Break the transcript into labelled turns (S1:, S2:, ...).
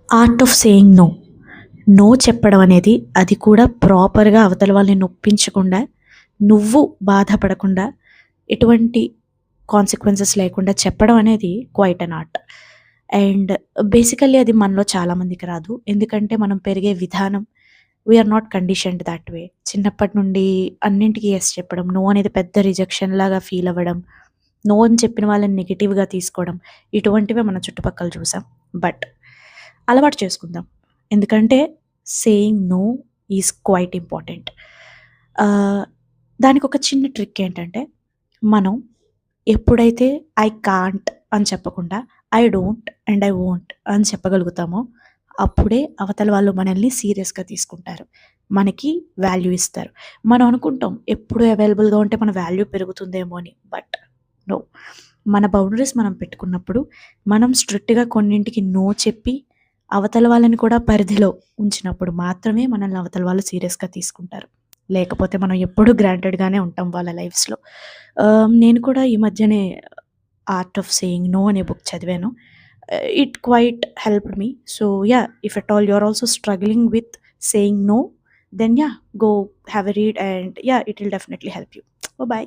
S1: Art of saying no. No చెప్పడం అనేది, అది కూడా ప్రాపర్‌గా అవతల వాళ్ళని నొప్పించకుండా, నువ్వు బాధపడకుండా, ఎటువంటి కాన్సిక్వెన్సెస్ లేకుండా చెప్పడం అనేది quite an art. And basically అది మనలో చాలామందికి రాదు. ఎందుకంటే మనం పెరిగే విధానం, we're not conditioned that way. చిన్నప్పటి నుండి అన్నింటికి యెస్ చెప్పడం, నో అనేది పెద్ద రిజెక్షన్ లాగా ఫీల్ అవ్వడం, నో అని చెప్పిన వాళ్ళని నెగెటివ్‌గా తీసుకోవడం, ఇటువంటివే మన చుట్టుపక్కల చూసాం. బట్ అలవాటు చేసుకుందాం. ఎందుకంటే saying no is quite important. Ah, దానికొక చిన్న ట్రిక్ ఏంటంటే, మనం ఎప్పుడైతే ఐ కాంట్ అని చెప్పకుండా I don't and I won't అని చెప్పగలుగుతామో, అప్పుడే అవతల వాళ్ళు మనల్ని సీరియస్‌గా తీసుకుంటారు. మనకి వాల్యూ ఇస్తారు. మనం అనుకుంటాం ఎప్పుడు అవైలబుల్‌గా ఉంటే మన వాల్యూ పెరుగుతుందేమో అని. But no. మన బౌండరీస్ మనం పెట్టుకున్నప్పుడు, మనం స్ట్రిక్ట్‌గా కొన్నింటికి నో చెప్పి, అవతల వాళ్ళని కూడా పరిధిలో ఉంచినప్పుడు మాత్రమే మనల్ని అవతల వాళ్ళు సీరియస్‌గా తీసుకుంటారు. లేకపోతే మనం ఎప్పుడూ గ్రాంటెడ్‌గానే ఉంటాం వాళ్ళ లైఫ్స్‌లో. నేను కూడా ఈ మధ్యనే 'ఆర్ట్ ఆఫ్ సేయింగ్ నో' అనే బుక్ చదివాను. It quite helped me. So, yeah! If at all you are also struggling with saying no, then yeah! Go have a read and yeah! It will definitely help you. By.